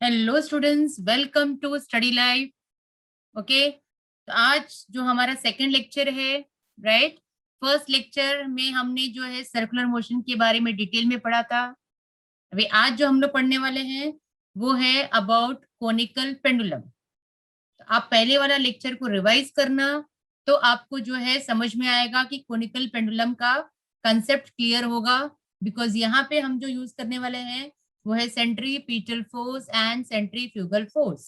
Hello students, welcome to study life. Okay, तो आज जो हमारा सेकंड लेक्चर है, राइट। फर्स्ट लेक्चर में हमने जो है सर्कुलर मोशन के बारे में डिटेल में पढ़ा था। अभी आज जो हम लोग पढ़ने वाले हैं वो है अबाउट कोनिकल पेंडुलम। तो आप पहले वाला लेक्चर को रिवाइज करना, तो आपको जो है समझ में आएगा कि कोनिकल पेंडुलम का कंसेप्ट क्लियर होगा। बिकॉज यहाँ पे हम जो यूज करने वाले हैं वो है centripetal force and centrifugal force.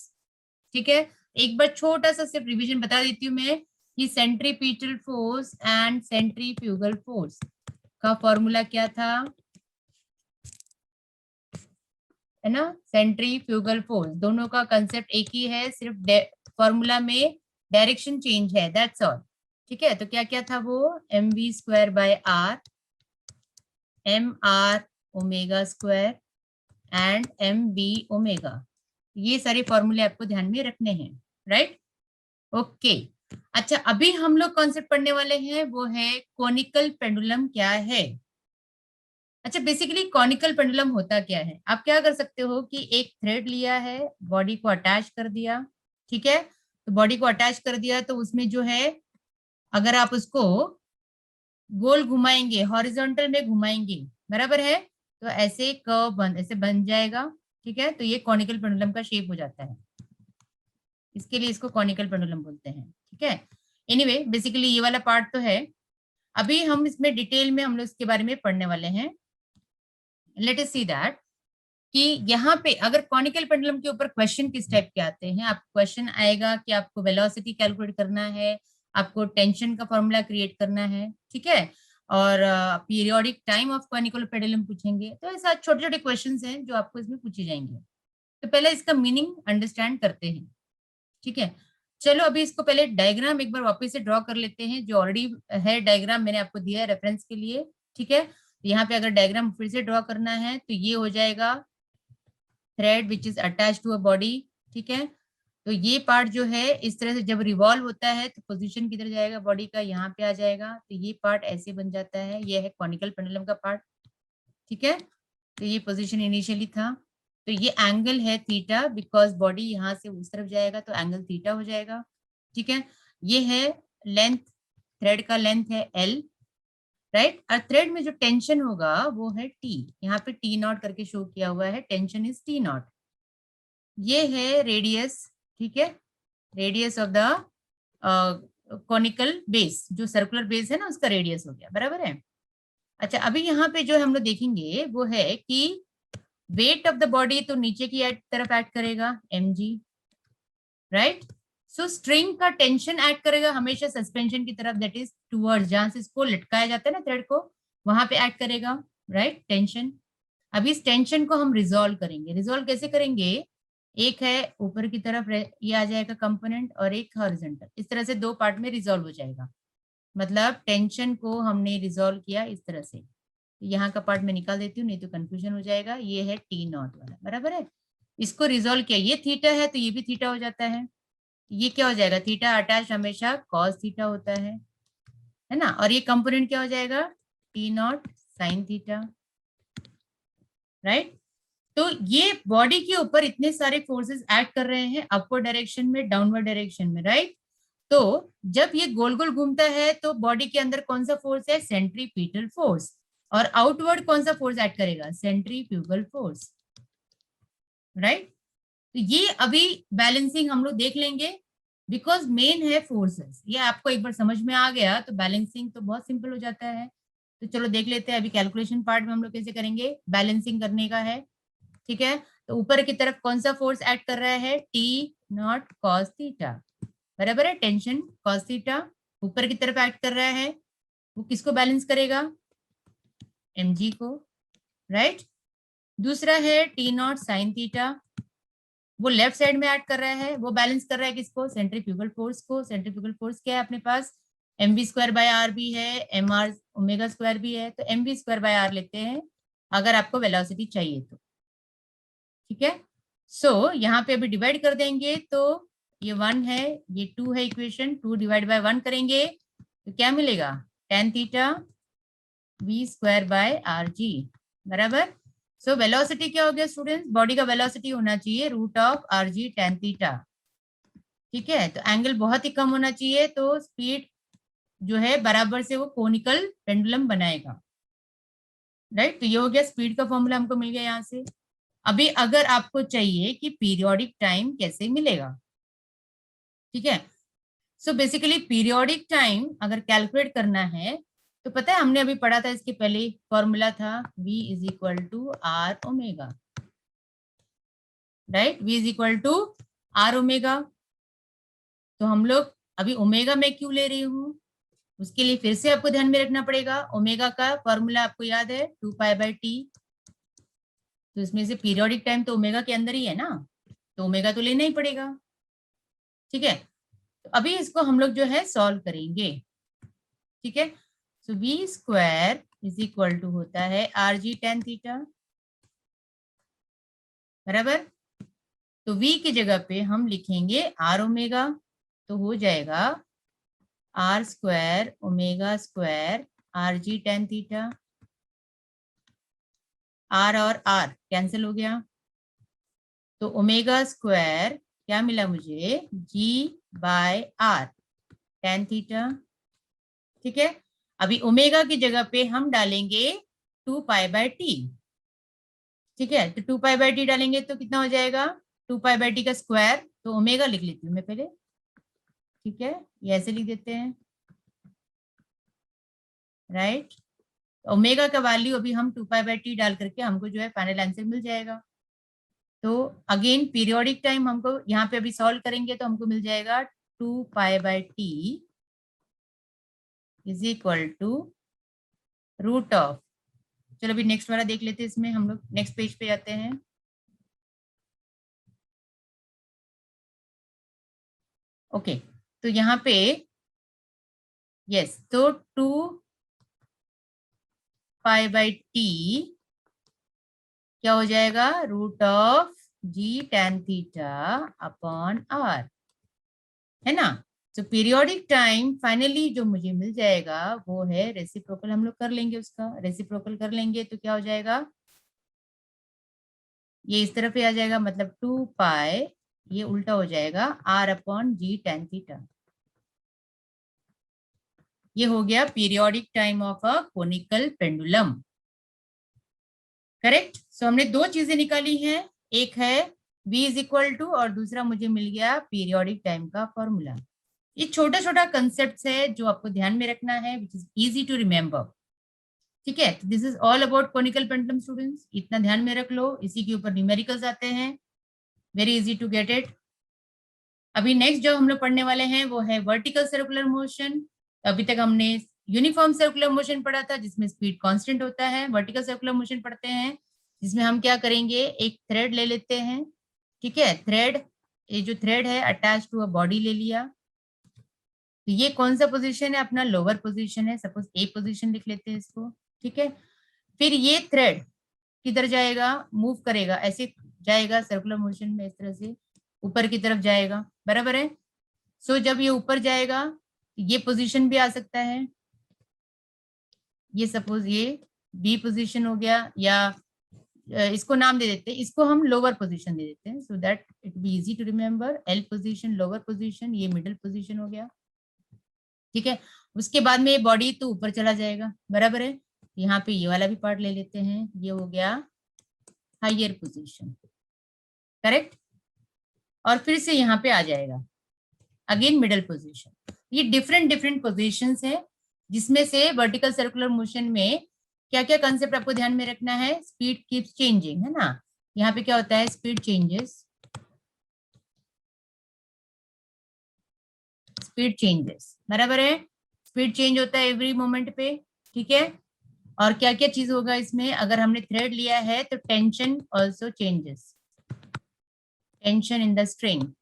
ठीक है, एक बार छोटा सा सिर्फ रिवीजन बता देती हूँ मैं कि centripetal force and centrifugal force का फॉर्मूला क्या था, है ना। सेंट्रीफ्यूगल फोर्स दोनों का कंसेप्ट एक ही है, सिर्फ फॉर्मूला में डायरेक्शन चेंज है, दैट्स ऑल। ठीक है, तो क्या क्या था वो, M V square by R, M R omega square and M B omega. ये सारे फॉर्मूले आपको ध्यान में रखने हैं, राइट। ओके, अच्छा अभी हम लोग कॉन्सेप्ट पढ़ने वाले हैं वो है कोनिकल पेंडुलम क्या है। अच्छा, बेसिकली कॉनिकल पेंडुलम होता क्या है, आप क्या कर सकते हो कि एक थ्रेड लिया है, बॉडी को अटैच कर दिया। ठीक है, तो बॉडी को अटैच कर दिया तो उसमें जो है अगर आप उसको गोल घुमाएंगे, हॉरिजॉन्टल में घुमाएंगे, बराबर है, तो ऐसे कर्व बन ऐसे बन जाएगा। ठीक है, तो ये कॉनिकल पेंडुलम का शेप हो जाता है, इसके लिए इसको कॉनिकल पेंडुलम बोलते हैं। ठीक है, एनीवे बेसिकली ये वाला पार्ट तो है। अभी हम इसमें डिटेल में हम लोग इसके बारे में पढ़ने वाले हैं। लेट अस सी दैट कि यहाँ पे अगर कॉनिकल पेंडुलम के ऊपर क्वेश्चन किस टाइप के आते हैं, आप क्वेश्चन आएगा कि आपको वेलोसिटी कैलकुलेट करना है, आपको टेंशन का फॉर्मूला क्रिएट करना है, ठीक है, और periodic time of conical pendulum पूछेंगे। तो ऐसा छोटे छोटे क्वेश्चन हैं जो आपको इसमें पूछे जाएंगे। तो पहले इसका मीनिंग अंडरस्टैंड करते हैं। ठीक है, चलो अभी इसको पहले डायग्राम एक बार वापस से ड्रॉ कर लेते हैं, जो ऑलरेडी है डायग्राम मैंने आपको दिया है रेफरेंस के लिए। ठीक है, तो यहाँ पे अगर डायग्राम फिर से ड्रॉ करना है तो ये हो जाएगा thread which is attach to a body. ठीक है, तो ये पार्ट जो है इस तरह से जब रिवॉल्व होता है तो पोजीशन किधर जाएगा, बॉडी का यहाँ पे आ जाएगा, तो ये पार्ट ऐसे बन जाता है, ये है कॉनिकल पेंडुलम का पार्ट। ठीक है, तो ये पोजीशन इनिशियली था, तो ये एंगल है थीटा, बिकॉज बॉडी यहाँ से उस तरफ जाएगा तो एंगल थीटा हो जाएगा। ठीक है, ये है लेंथ, थ्रेड का लेंथ है एल, राइट। और थ्रेड में जो टेंशन होगा वो है टी, यहाँ पे टी नॉट करके शो किया हुआ है, टेंशन इज टी नॉट। ये है रेडियस, ठीक है, radius of the conical base, जो सर्कुलर बेस है ना उसका रेडियस हो गया, बराबर है। अच्छा, अभी यहाँ पे जो हम लोग देखेंगे वो है कि वेट ऑफ द बॉडी तो नीचे की तरफ ऐड करेगा mg, राइट। सो स्ट्रिंग का टेंशन ऐड करेगा हमेशा सस्पेंशन की तरफ, दैट इज टूवर्ड्स, जहां से इसको लटकाया जाता है ना थ्रेड को, वहां पे ऐड करेगा, राइट, टेंशन। अभी इस टेंशन को हम रिजोल्व करेंगे। रिजोल्व कैसे करेंगे, एक है ऊपर की तरफ ये आ जाएगा कंपोनेंट और एक हॉरिजॉन्टल, इस तरह से दो पार्ट में रिजोल्व हो जाएगा। मतलब टेंशन को हमने रिजोल्व किया इस तरह से, यहाँ का पार्ट में निकाल देती हूँ नहीं तो कंफ्यूजन हो जाएगा। ये है टी नॉट वाला, बराबर है, इसको रिजोल्व किया, ये थीटा है तो ये भी थीटा हो जाता है। ये क्या हो जाएगा, थीटा अटैच हमेशा कॉस थीटा होता है ना, और ये कंपोनेंट क्या हो जाएगा, T naught sine theta, right. तो ये बॉडी के ऊपर इतने सारे फोर्सेस एक्ट कर रहे हैं, अपवर्ड डायरेक्शन में, डाउनवर्ड डायरेक्शन में, राइट। तो जब ये गोल गोल घूमता है तो बॉडी के अंदर कौन सा फोर्स है, सेंट्रीपिटल फोर्स, और आउटवर्ड कौन सा फोर्स एक्ट करेगा, सेंट्रीफ्यूगल फोर्स, राइट। तो ये अभी बैलेंसिंग हम लोग देख लेंगे, बिकॉज मेन है फोर्सेस। ये आपको एक बार समझ में आ गया तो बैलेंसिंग तो बहुत सिंपल हो जाता है। तो चलो देख लेते हैं अभी कैलकुलेशन पार्ट में हम लोग कैसे करेंगे, बैलेंसिंग करने का है। ठीक है, तो ऊपर की तरफ कौन सा फोर्स एक्ट कर रहा है, टी नॉट कॉस थीटा, बराबर है, टेंशन कॉस थीटा ऊपर की तरफ एक्ट कर रहा है, वो किसको बैलेंस करेगा, mg को, राइट। दूसरा है टी नॉट साइन थीटा, वो लेफ्ट साइड में एक्ट कर रहा है, वो बैलेंस कर रहा है किसको, सेंट्रीफ्यूगल फोर्स को। सेंट्रीफ्यूगल फोर्स क्या है अपने पास, M V square by R भी है, एम आर ओमेगा स्क्वायर भी है, तो M V square by R लेते हैं अगर आपको वेलोसिटी चाहिए तो। ठीक है, सो यहाँ पे अभी डिवाइड कर देंगे, तो ये 1 है, ये 2 है, इक्वेशन 2 डिवाइड बाय 1 करेंगे तो क्या मिलेगा, tan theta V square by R G, बराबर। सो वेलोसिटी क्या हो गया स्टूडेंट्स, बॉडी का वेलोसिटी होना चाहिए root of R ji tan theta. ठीक है, तो एंगल बहुत ही कम होना चाहिए, तो स्पीड जो है बराबर से वो कोनिकल पेंडुलम बनाएगा। राइट, तो ये हो गया स्पीड का फॉर्मूला हमको मिल गया यहाँ से। अभी अगर आपको चाहिए कि पीरियोडिक टाइम कैसे मिलेगा, ठीक है, सो बेसिकली पीरियोडिक टाइम अगर कैलकुलेट करना है तो पता है हमने अभी पढ़ा था, इसके पहले फॉर्मूला था v is equal to R omega. Right, v is equal to R omega. तो हम लोग अभी ओमेगा में क्यों ले रही हूँ, उसके लिए फिर से आपको ध्यान में रखना पड़ेगा, ओमेगा का फॉर्मूला आपको याद है 2π/t। तो इसमें से पीरियोडिक टाइम तो ओमेगा के अंदर ही है ना, तो ओमेगा तो लेना ही पड़ेगा। ठीक है, तो अभी इसको हम लोग जो है सॉल्व करेंगे। ठीक है, so v square is equal to होता है आर जी टेन थीटा, बराबर। तो v की जगह पे हम लिखेंगे आर ओमेगा, तो हो जाएगा r square omega square r जी टेन थीटा। आर और आर कैंसिल हो गया, तो ओमेगा स्क्वायर क्या मिला मुझे, g by r tan theta. ठीक है, अभी ओमेगा की जगह पे हम डालेंगे 2π/t। ठीक है, तो 2π/t डालेंगे तो कितना हो जाएगा, 2π/t का स्क्वायर, तो ओमेगा लिख लेती हूँ मैं पहले। ठीक है, ये ऐसे लिख देते हैं। राइट, ओमेगा का वैल्यू अभी हम 2π/t डाल करके हमको जो है फाइनल आंसर मिल जाएगा। तो अगेन पीरियोडिक टाइम हमको यहाँ पे अभी सॉल्व करेंगे तो हमको मिल जाएगा 2π/t is equal to root of, चलो अभी नेक्स्ट वाला देख लेते हैं, इसमें हम लोग नेक्स्ट पेज पे आते हैं। ओके, तो यहाँ पे यस, तो 2π/t क्या हो जाएगा, root of g tan theta upon r, है ना। तो पीरियोडिक टाइम फाइनली जो मुझे मिल जाएगा वो है रेसिप्रोकल, हम लोग कर लेंगे, उसका रेसिप्रोकल कर लेंगे तो क्या हो जाएगा, ये इस तरफ ही आ जाएगा, मतलब 2π, ये उल्टा हो जाएगा R upon G tan theta. ये हो गया periodic time of a conical pendulum. Correct, so हमने दो चीजें निकाली हैं, एक है v इज इक्वल टू और दूसरा मुझे मिल गया पीरियोडिक टाइम का फॉर्मूला। ये छोटा छोटा कंसेप्ट है जो आपको ध्यान में रखना है, which is easy to remember. ठीक है, this is all about conical pendulum students, इतना ध्यान में रख लो, इसी के ऊपर न्यूमेरिकल्स आते हैं, very easy to get it. अभी नेक्स्ट जो हम लोग पढ़ने वाले हैं वो है वर्टिकल सर्कुलर मोशन। अभी तक हमने यूनिफॉर्म सर्कुलर मोशन पढ़ा था जिसमें स्पीड कांस्टेंट होता है, वर्टिकल सर्कुलर मोशन पढ़ते हैं जिसमें हम क्या करेंगे, एक थ्रेड ले लेते हैं। ठीक है, थ्रेड, ये जो थ्रेड है अटैच टू अ बॉडी ले लिया, तो ये कौन सा पोजीशन है, अपना लोअर पोजीशन है, सपोज ए पोजीशन लिख लेते हैं इसको। ठीक है, फिर ये थ्रेड किधर जाएगा, मूव करेगा, ऐसे जाएगा सर्कुलर मोशन में, इस तरह से ऊपर की तरफ जाएगा, बराबर है। सो जब ये ऊपर जाएगा ये पोजीशन भी आ सकता है, ये सपोज ये बी पोजीशन हो गया, या इसको नाम दे देते हैं, इसको हम लोअर पोजीशन दे देते हैं so that it be easy to remember, l position lower position, ये मिडिल पोजीशन हो गया। ठीक है, उसके बाद में ये बॉडी तो ऊपर चला जाएगा, बराबर है। यहाँ पे ये वाला भी पार्ट ले लेते हैं, ये हो गया हायर पोजीशन, करेक्ट, और फिर से यहाँ पे आ जाएगा अगेन मिडिल पोजीशन। ये डिफरेंट डिफरेंट पोजीशंस है जिसमें से वर्टिकल सर्कुलर मोशन में क्या क्या कंसेप्ट आपको ध्यान में रखना है, स्पीड कीप्स चेंजिंग, है ना। यहाँ पे क्या होता है, स्पीड चेंजेस, स्पीड चेंजेस, बराबर है, स्पीड चेंज होता है एवरी मोमेंट पे। ठीक है, और क्या क्या चीज होगा इसमें, अगर हमने थ्रेड लिया है तो tension also changes, tension in the string,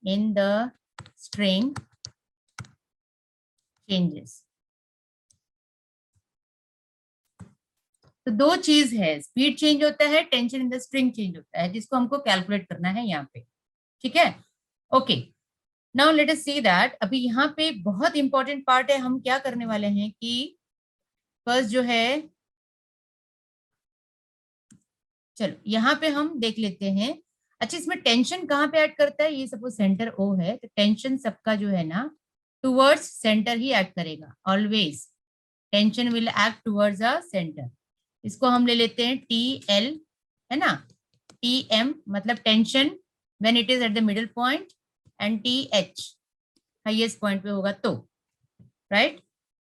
in the string changes। तो दो चीज है, स्पीड चेंज होता है, tension in the string change होता है, जिसको हमको कैलकुलेट करना है यहाँ पे। ठीक है, okay, now let us see that, अभी यहाँ पे बहुत इंपॉर्टेंट पार्ट है, हम क्या करने वाले हैं कि फर्स्ट जो है चलो यहाँ पे हम देख लेते हैं। अच्छा, इसमें टेंशन कहाँ पे ऐड करता है? ये सपोज सेंटर O है तो टेंशन सबका जो है ना टुवर्ड्स सेंटर ही ऐड करेगा। Always tension will act towards a centre. इसको हम ले लेते हैं TL, है ना। TM मतलब tension when it is at the middle point, and TH highest point पे होगा तो, राइट।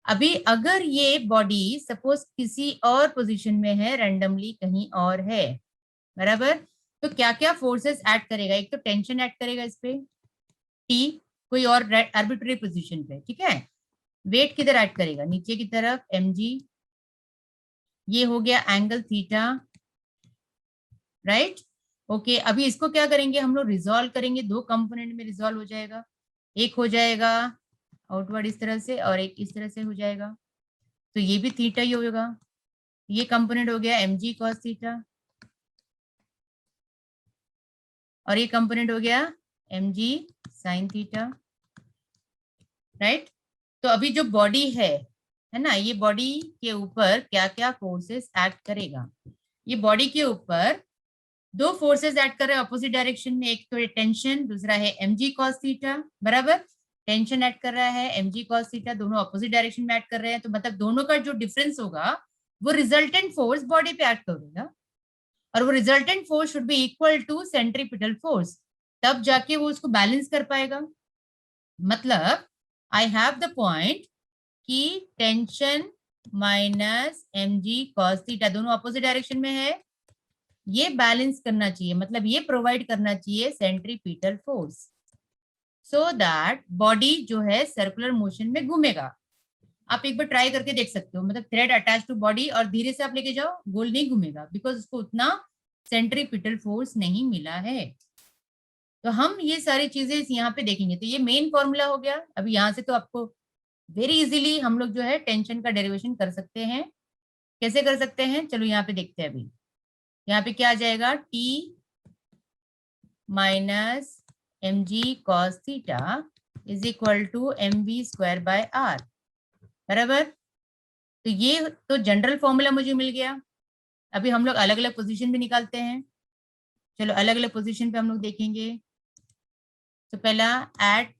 अभी अगर ये बॉडी सपोज किसी और पोजीशन में है, रैंडमली कहीं और है, बराबर, तो क्या क्या फोर्सेस ऐड करेगा? एक तो टेंशन ऐड करेगा इस पे, T कोई और आर्बिट्रेरी पोजीशन पे, ठीक है। वेट किधर ऐड करेगा? नीचे की तरफ mg, ये हो गया एंगल थीटा, राइट। ओके, अभी इसको क्या करेंगे हम लोग? रिजॉल्व करेंगे, दो कंपोनेंट में रिजॉल्व हो जाएगा। एक हो जाएगा आउटवर्ड इस तरह से और एक इस तरह से हो जाएगा, तो ये भी थीटा ही होगा। ये कंपोनेंट हो गया mg cos थीटा और ये कंपोनेंट हो गया mg sin थीटा, राइट। तो अभी जो बॉडी है ना, ये बॉडी के ऊपर क्या क्या फोर्सेस एक्ट करेगा? ये बॉडी के ऊपर दो फोर्सेस ऐड कर रहे हैं अपोजिट डायरेक्शन में। एक तो टेंशन, दूसरा है mg cos थीटा, बराबर। टेंशन ऐड कर रहा है, mg cos थीटा, दोनों अपोजिट डायरेक्शन में ऐड कर रहे हैं, तो मतलब दोनों का जो डिफरेंस होगा वो रिजल्टेंट फोर्स बॉडी पे ऐड करेगा, और वो resultant force should be equal to centripetal force, तब जाके वो उसको बैलेंस कर पाएगा। मतलब आई हैव द पॉइंट कि tension minus mg cos theta दोनों अपोजिट डायरेक्शन में है, ये बैलेंस करना चाहिए, मतलब ये प्रोवाइड करना चाहिए centripetal force, so that body जो है सर्कुलर मोशन में घूमेगा। आप एक बार ट्राई करके देख सकते हो, मतलब थ्रेड अटैच टू बॉडी और धीरे से आप लेके जाओ, गोल नहीं घूमेगा, बिकॉज उसको उतना सेंट्रीपिटल फोर्स नहीं मिला है। तो हम ये सारी चीजें यहाँ पे देखेंगे। तो ये मेन फॉर्मूला हो गया। अभी यहाँ से तो आपको वेरी इजीली हम लोग जो है टेंशन का डेरिवेशन कर सकते हैं। कैसे कर सकते हैं? चलो यहाँ पे देखते हैं। अभी यहाँ पे क्या आ जाएगा? T minus mg cos theta is equal to mv square by r, बराबर। तो ये तो जनरल फॉर्मूला मुझे मिल गया। अभी हम लोग अलग अलग पोजीशन भी निकालते हैं। चलो अलग अलग पोजीशन पे हम लोग देखेंगे। तो पहला एट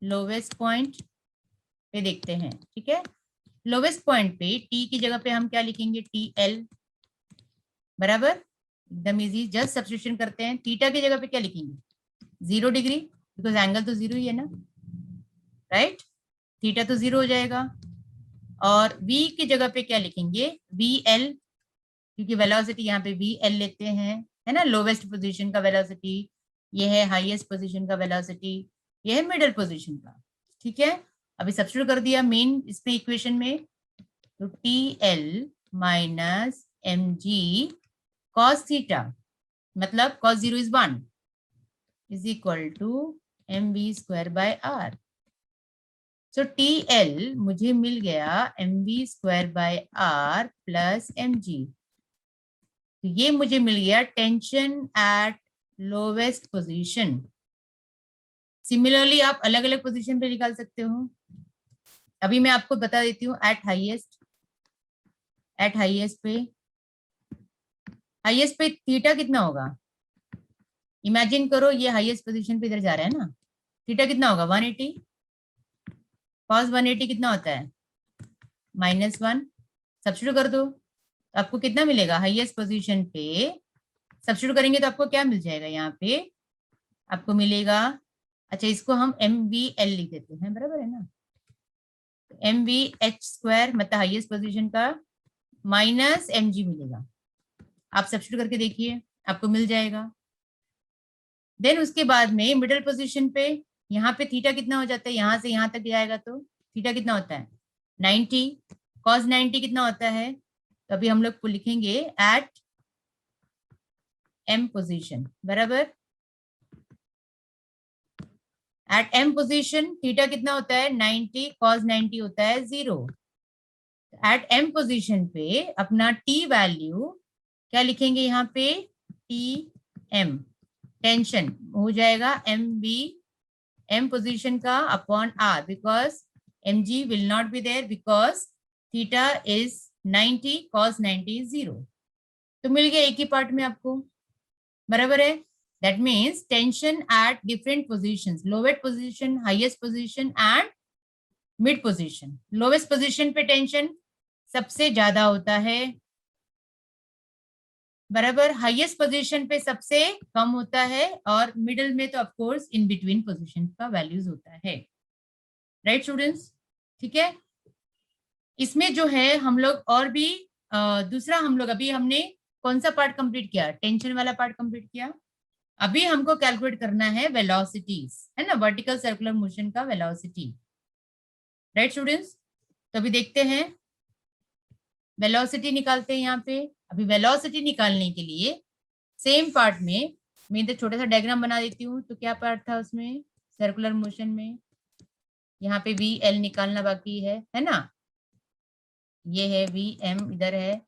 लोवेस्ट पॉइंट पे देखते हैं, ठीक है। लोवेस्ट पॉइंट पे टी की जगह पे हम क्या लिखेंगे? TL, बराबर। एकदम इजी, जस्ट सब्स्टिट्यूशन करते हैं। थीटा की जगह पे क्या लिखेंगे? 0 डिग्री, बिकॉज एंगल तो 0 ही है ना, राइट। थीटा तो 0 हो जाएगा। और v की जगह पे क्या लिखेंगे? VL, क्योंकि वेलोसिटी यहाँ पे VL लेते हैं, है ना। लोवेस्ट पोजीशन का वेलोसिटी, ये है हाईएस्ट पोजीशन का वेलोसिटी, ये है मिडिल पोजीशन का, ठीक है। अभी सब्स्टिट्यूट कर दिया मेन इसमें इक्वेशन में, तो TL minus mg cos theta, मतलब cos 0 is 1 is equal to mv square by r। So TL मुझे मिल गया mv square by r plus mg। तो ये मुझे मिल गया tension eight lowest position. Similarly आप अलग अलग पोजीशन पे निकाल सकते हो। अभी मैं आपको बता देती हूँ एट हाईएस्ट पे थीटा कितना होगा? इमेजिन करो ये हाईएस्ट पोजीशन पे इधर जा रहा है ना, थीटा कितना होगा? 180। कॉस 180 कितना होता है? -1। सब्स्टिट्यूट कर दो, तो आपको कितना मिलेगा? हाईएस्ट पोजीशन पे सब्स्टिट्यूट करेंगे तो आपको क्या मिल जाएगा? यहाँ पे आपको मिलेगा, अच्छा इसको हम MVL लिख देते हैं, बराबर है ना। MVH स्क्वायर मतलब हाईएस्ट पोजीशन का माइनस mg मिलेगा। आप सब्स्टिट्यूट करके देखिए, आपको मिल जाएगा। देन उसके बाद में मिडिल पोजीशन पे यहाँ पे थीटा कितना हो जाता है? यहाँ से यहाँ तक जाएगा तो थीटा कितना होता है? 90। कॉस 90 कितना होता है? तो अभी हम लोग को लिखेंगे एट M पोजीशन, बराबर। एट M पोजीशन थीटा कितना होता है? 90। कॉस 90 होता है 0। एट M पोजीशन पे अपना T वैल्यू क्या लिखेंगे? यहाँ पे TM टेंशन हो जाएगा M पोजीशन का upon R, because mg will not be there because theta is 90, cos 90 is 0, तो मिल गया एक ही पार्ट में आपको, बराबर है। That means tension at different position, lowest position, highest position and mid position. Lowest position पे tension सबसे ज्यादा होता है, बराबर, हाईएस्ट पोजीशन पे सबसे कम होता है, और मिडिल में तो of course in between position का वैल्यूज होता है। राइट स्टूडेंट्स, ठीक है। इसमें जो है हम लोग और भी दूसरा, हम लोग अभी हमने कौन सा पार्ट कंप्लीट किया, टेंशन वाला पार्ट कंप्लीट किया। अभी हमको कैलकुलेट करना है वेलोसिटीज, है ना, वर्टिकल सर्कुलर मोशन का वेलोसिटी। राइट स्टूडेंट्स, तो अभी देखते हैं, वेलोसिटी निकालते हैं यहाँ पे। अभी वेलोसिटी निकालने के लिए सेम पार्ट में मैं इधर छोटा सा डायग्राम बना देती हूँ। तो क्या पार्ट था उसमें, सर्कुलर मोशन में, यहाँ पे वी एल निकालना बाकी है ना। ये है वी एम इधर है,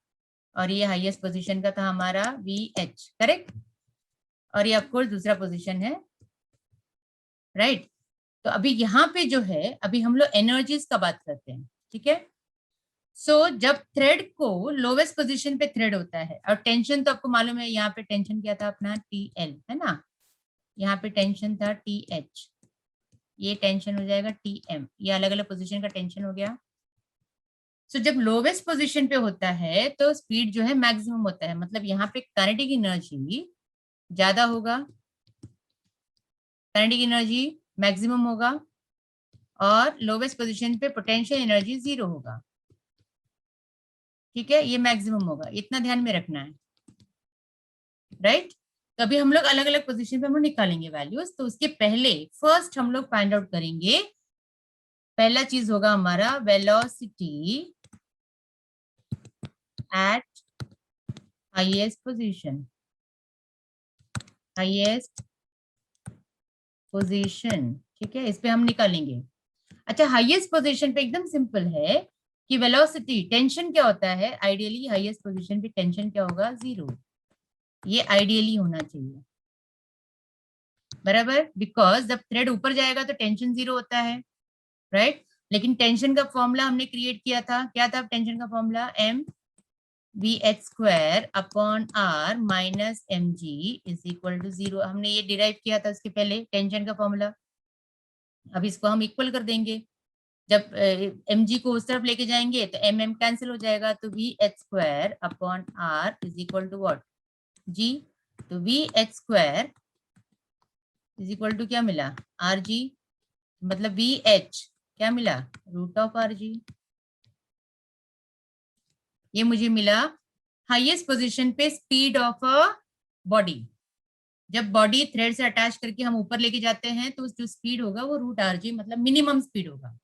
और ये हाईएस्ट पोजीशन का था हमारा वी एच, करेक्ट, और ये ऑफकोर्स दूसरा पोजीशन है, राइट। तो अभी यहाँ पे जो है, अभी हम लोग एनर्जीज का बात करते हैं, ठीक है। सो जब थ्रेड को लोवेस्ट पोजीशन पे थ्रेड होता है, और टेंशन तो आपको मालूम है, यहाँ पे टेंशन क्या था अपना टी एल, है ना, यहाँ पे टेंशन था टी एच, ये टेंशन हो जाएगा टी एम, ये अलग अलग पोजीशन का टेंशन हो गया। सो जब लोवेस्ट पोजीशन पे होता है तो स्पीड जो है मैक्सिमम होता है, मतलब यहाँ पे काइनेटिक एनर्जी ज्यादा होगा, काइनेटिक एनर्जी मैक्सिमम होगा, और लोवेस्ट पोजीशन पे पोटेंशियल एनर्जी 0 होगा, ठीक है, ये मैक्सिमम होगा, इतना ध्यान में रखना है, राइट। तो अभी हम लोग अलग अलग पोजीशन पे हम लोग निकालेंगे वैल्यूज। तो उसके पहले फर्स्ट हम लोग फाइंड आउट करेंगे, पहला चीज होगा हमारा velocity at highest position, highest position, ठीक है, इस पे हम निकालेंगे। अच्छा, हाईएस्ट पोजीशन पे एकदम सिंपल है कि वेलोसिटी, टेंशन क्या होता है आइडियली, हाईएस्ट पोजीशन पे टेंशन क्या होगा, 0, ये आइडियली होना चाहिए, बराबर, बिकॉज जब थ्रेड ऊपर जाएगा तो टेंशन 0 होता है, राइट। लेकिन टेंशन का फॉर्मूला हमने क्रिएट किया था, क्या था टेंशन का formula, m v H square upon r minus m g is equal to 0, हमने ये डिराइव किया था उसके पहले टेंशन का फॉर्मूला। अब इसको हम इक्वल कर देंगे, जब एम जी को उस तरफ लेके जाएंगे तो एम एम कैंसिल हो जाएगा, तो V H square upon R is equal to what, G. तो V H square is equal to क्या मिला, आर जी, मतलब वी एच क्या मिला, रूट ऑफ आर जी, ये मुझे मिला हाईएस्ट पोजीशन पे स्पीड ऑफ अ बॉडी। जब बॉडी थ्रेड से अटैच करके हम ऊपर लेके जाते हैं तो जो स्पीड होगा वो रूट आर जी, मतलब मिनिमम स्पीड होगा,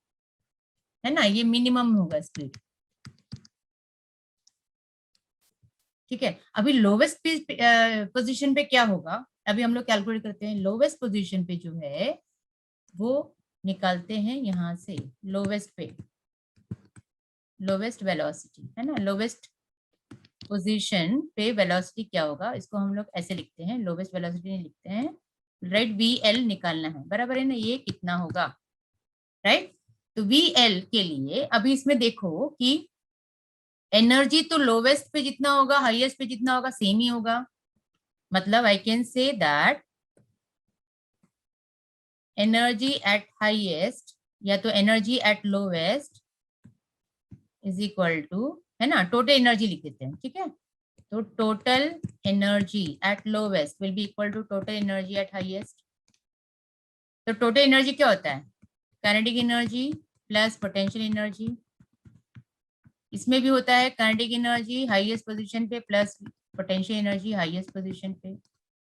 है ना, ये मिनिमम होगा स्पीड, ठीक है। अभी लोवेस्ट पोजीशन पे क्या होगा, अभी हम लोग कैलकुलेट करते हैं। लोवेस्ट पोजीशन पे जो है वो निकालते हैं यहाँ से, लोवेस्ट पे, लोवेस्ट वेलोसिटी, है ना, लोवेस्ट पोजीशन पे वेलोसिटी क्या होगा, इसको हम लोग ऐसे लिखते हैं, लोवेस्ट वेलोसिटी नहीं लिखते हैं, राइट, वी एल निकालना है, बराबर है ना, ये कितना होगा, राइट। तो वी एल के लिए अभी इसमें देखो कि एनर्जी तो लोवेस्ट पे जितना होगा हाईएस्ट पे जितना होगा सेम ही होगा, मतलब I can say that energy at highest या तो energy at lowest is equal to, है ना, टोटल एनर्जी लिख देते हैं, ठीक है। तो total energy at lowest will be equal to total energy at highest. तो टोटल एनर्जी क्या होता है, kinetic energy plus potential energy, इसमें भी होता है काइनेटिक एनर्जी हाईएस्ट पोजीशन पे plus potential energy highest position पे।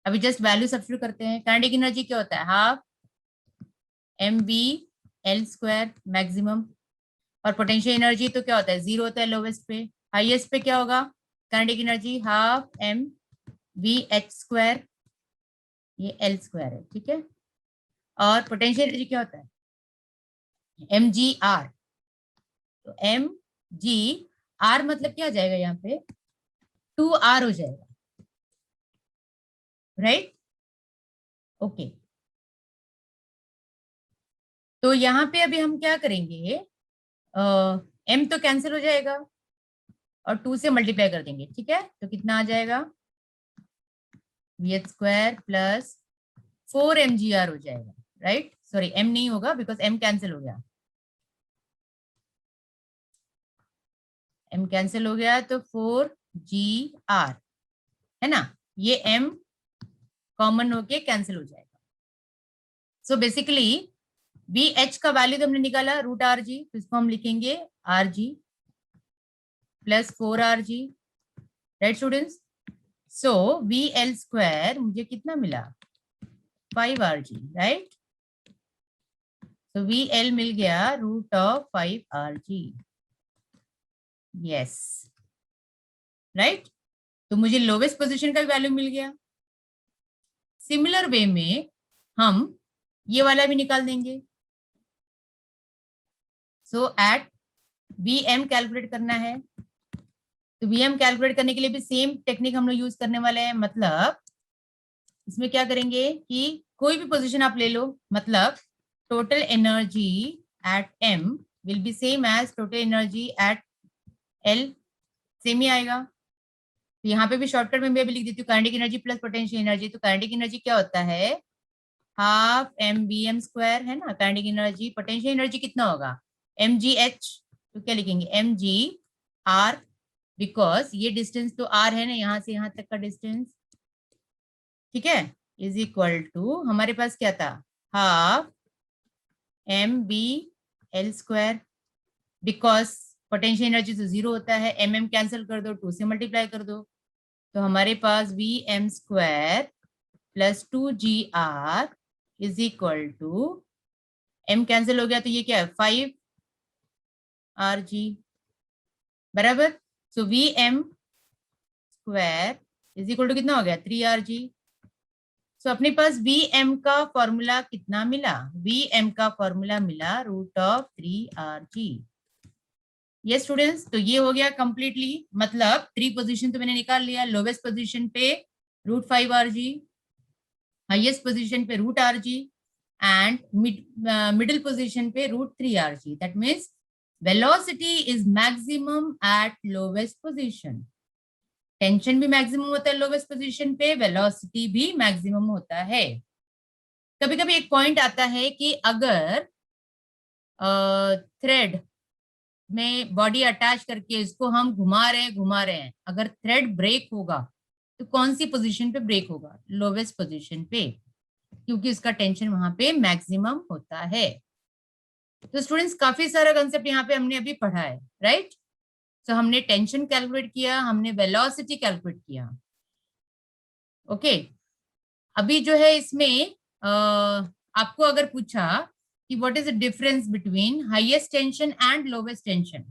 अभी जस्ट वैल्यू सब्स्टिट्यूट करते हैं। काइनेटिक एनर्जी क्या होता है, half m v l square maximum, और पोटेंशियल एनर्जी तो क्या होता है, 0 होता है लोवेस्ट पे। हाईएस्ट पे क्या होगा, kinetic energy half m v H square, ये एल स्क्वायर है, ठीक है। और पोटेंशियल एनर्जी क्या होता है, एम जी आर, तो एम जी आर मतलब क्या आ जाएगा यहाँ पे, 2 आर हो जाएगा, राइट, ओके। तो यहाँ पे अभी हम क्या करेंगे, एम तो कैंसिल हो जाएगा, और 2 से मल्टीप्लाई कर देंगे, ठीक है। तो कितना आ जाएगा, VH स्क्वायर प्लस 4 mgr हो जाएगा, राइट। सॉरी m नहीं होगा बिकॉज m कैंसिल हो गया, m कैंसिल हो गया तो 4gr है ना, ये m कॉमन होके कैंसिल हो जाएगा। सो बेसिकली VH का वैल्यू तो हमने निकाला √RG, तो इसको हम लिखेंगे RG plus 4RG, right students. So VL square मुझे कितना मिला, 5RG, राइट। तो VL मिल गया √5RG, यस, राइट। तो मुझे लोवेस्ट पोजीशन का वैल्यू मिल गया। सिमिलर वे में हम ये वाला भी निकाल देंगे। सो एट VM कैलकुलेट करना है, तो VM कैलकुलेट करने के लिए भी सेम टेक्निक हम लोग यूज करने वाले हैं। मतलब इसमें क्या करेंगे कि कोई भी पोजीशन आप ले लो, मतलब total energy at M will be same as total energy at L, same ही आएगा। तो यहाँ पे भी शॉर्टकट में मैं भी लिख देती हूँ kinetic energy plus potential energy. तो काइनेटिक एनर्जी क्या होता है, हाफ MVM स्क्वायर है ना काइनेटिक एनर्जी। पोटेंशियल एनर्जी कितना होगा, mgh, तो क्या लिखेंगे mgr, बिकॉज ये डिस्टेंस तो r है ना, यहाँ से यहाँ तक का डिस्टेंस, ठीक है, इज इक्वल टू हमारे पास क्या था, half MBL square, because potential energy तो 0 होता है, mm कैंसिल कर दो, 2 से मल्टीप्लाई कर दो, तो हमारे पास VM square plus 2gr is equal to, m cancel हो गया तो ये क्या है 5RG, बराबर। So VM square is equal to कितना हो गया 3RG। सो अपने पास VM का फॉर्मूला कितना मिला, VM का फॉर्मूला मिला √3RG। ये स्टूडेंट्स, तो ये हो गया कंप्लीटली, मतलब 3 पोजीशन तो मैंने निकाल लिया। लोवेस्ट पोजीशन पे √5RG, हाईएस्ट पोजीशन पे √RG एंड मिडिल पोजीशन पे √3RG। That means velocity is maximum at lowest position. Tension भी मैक्सिमम होता है लोवेस्ट पोजीशन पे, वेलोसिटी भी मैक्सिमम होता है। कभी कभी एक पॉइंट आता है कि अगर थ्रेड में बॉडी अटैच करके इसको हम घुमा रहे हैं, अगर थ्रेड ब्रेक होगा तो कौन सी पोजीशन पे ब्रेक होगा, लोवेस्ट पोजीशन पे, क्योंकि इसका टेंशन वहां पे मैक्सिमम होता है। तो स्टूडेंट्स काफी सारा कंसेप्ट यहाँ पे हमने अभी पढ़ा है, राइट। तो हमने टेंशन कैलकुलेट किया, हमने वेलोसिटी कैलकुलेट किया, ओके। अभी जो है इसमें आपको अगर पूछा कि what is the difference between highest tension and lowest tension,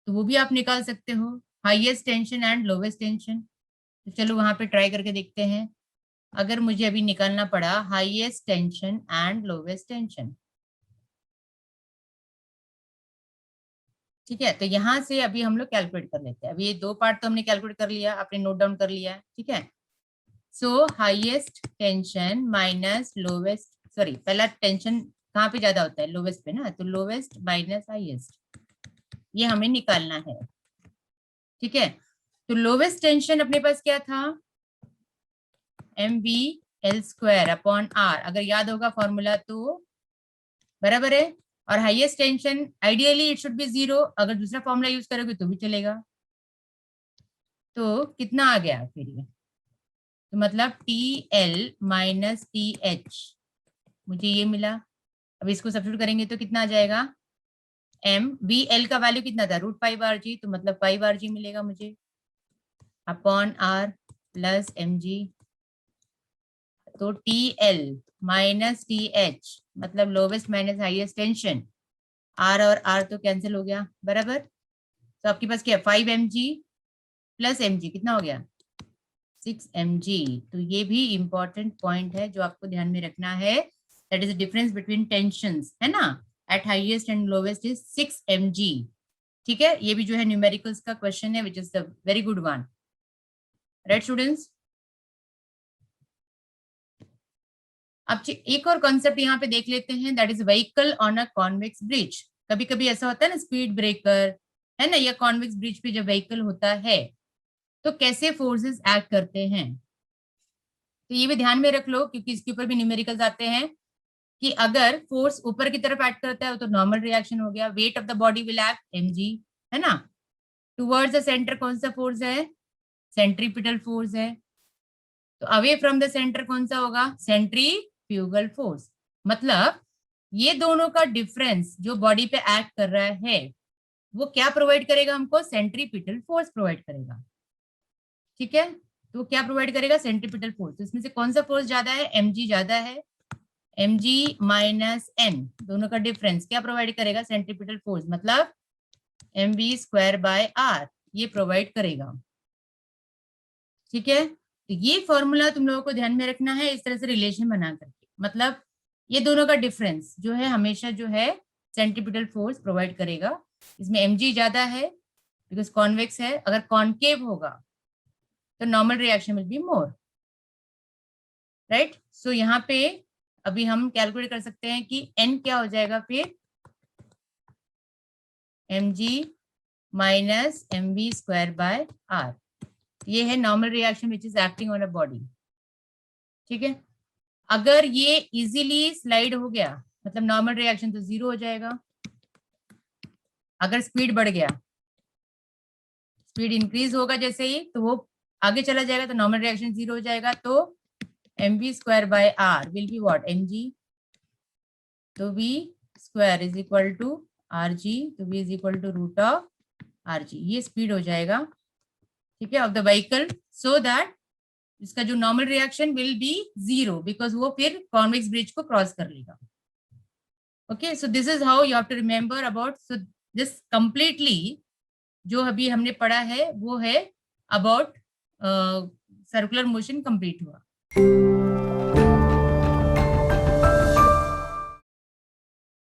तो वो भी आप निकाल सकते हो, highest tension and lowest tension. तो चलो वहां पे ट्राई करके देखते हैं। अगर मुझे अभी निकालना पड़ा highest tension and lowest tension, ठीक है, तो यहां से अभी हम लोग कैलकुलेट कर लेते हैं। अभी ये 2 पार्ट तो हमने कैलकुलेट कर लिया, आपने नोट डाउन कर लिया, ठीक है। सो highest tension minus lowest, sorry पहला टेंशन कहाँ पे ज्यादा होता है, लोवेस्ट पे ना, तो लोवेस्ट माइनस हाईएस्ट, ये हमें निकालना है, ठीक है। तो लोवेस्ट टेंशन अपने पास क्या था, MVL स्क्वायर अपॉन R, अगर याद होगा फॉर्मूला तो, बराबर है। और highest tension ideally it should be 0, अगर दूसरा फॉर्मूला यूज करोगे तो भी चलेगा। तो कितना आ गया फिर ये, तो मतलब TL माइनस TH, मुझे ये मिला। अब इसको सब्स्टिट्यूट करेंगे तो कितना आ जाएगा, MVL का वैल्यू कितना था √5RG, तो मतलब 5RG मिलेगा मुझे, अपॉन R प्लस mg। तो TL माइनस TH मतलब lowest minus highest tension, R और R तो कैंसिल हो गया, बराबर। तो आपके पास क्या है 5 mg प्लस mg कितना हो गया 6 mg। तो ये भी इंपॉर्टेंट पॉइंट है जो आपको ध्यान में रखना है, that is the difference between tensions, है ना, eight highest and lowest is 6 mg, ठीक है। ये भी जो है न्यूमेरिकल्स का क्वेश्चन है, which is the very good one, right students. अब एक और कॉन्सेप्ट यहाँ पे देख लेते हैं, that is vehicle on a convex bridge. कभी कभी ऐसा होता है ना, स्पीड ब्रेकर है ना, या कॉन्वेक्स ब्रिज पे जब व्हीकल होता है तो कैसे फोर्सेस एक्ट करते हैं। तो ये भी ध्यान में रख लो, क्योंकि इसके ऊपर भी न्यूमेरिकल्स आते हैं कि अगर फोर्स ऊपर की तरफ एक्ट करता है तो नॉर्मल रिएक्शन हो गया, weight of the body will act mg, है ना। टुवर्ड्स द सेंटर कौन सा फोर्स है, सेंट्रीपिटल फोर्स है। तो अवे फ्रॉम द सेंटर कौन सा होगा, सेंट्रीफ्यूगल फोर्स। मतलब ये दोनों का डिफरेंस जो बॉडी पे एक्ट कर रहा है वो क्या प्रोवाइड करेगा हमको, सेंट्रीपिटल फोर्स प्रोवाइड करेगा। ठीक है, तो क्या प्रोवाइड करेगा, सेंट्रीपिटल फोर्स। तो इसमें से कौन सा फोर्स ज्यादा है, mg ज्यादा है। mg माइनस n दोनों का डिफरेंस क्या प्रोवाइड करेगा, सेंट्रीपिटल फोर्स, मतलब mv स्क्वायर बाय r ये प्रोवाइड करेगा। ठीक है, तो ये फॉर्मूला तुम लोगों को ध्यान में रखना है इस तरह से रिलेशन बना करके। मतलब ये दोनों का डिफरेंस जो है हमेशा जो है सेंट्रीपिटल फोर्स प्रोवाइड करेगा। इसमें mg ज्यादा है बिकॉज कॉन्वेक्स है, अगर कॉन्केव होगा तो normal reaction will be more, right. So यहाँ पे अभी हम कैलकुलेट कर सकते हैं कि n क्या हो जाएगा फिर, mg minus mv square by r। ये है normal reaction which is acting on a body. ठीक है, अगर ये इजीली स्लाइड हो गया मतलब नॉर्मल रिएक्शन तो जीरो हो जाएगा। अगर स्पीड बढ़ गया, स्पीड इंक्रीज होगा जैसे ही, तो वो आगे चला जाएगा तो नॉर्मल रिएक्शन जीरो हो जाएगा। तो mv square by r will be what, mg। तो v square is equal to rg, तो v is equal to root of rg, ये स्पीड हो जाएगा। ठीक है, of the vehicle, so that इसका जो normal reaction will be zero because वो फिर कॉन्वेक्स ब्रिज को क्रॉस कर लेगा। Okay, so this is how you have to remember about, so this completely जो अभी हमने पढ़ा है वो है अबाउट सर्कुलर मोशन कंप्लीट हुआ।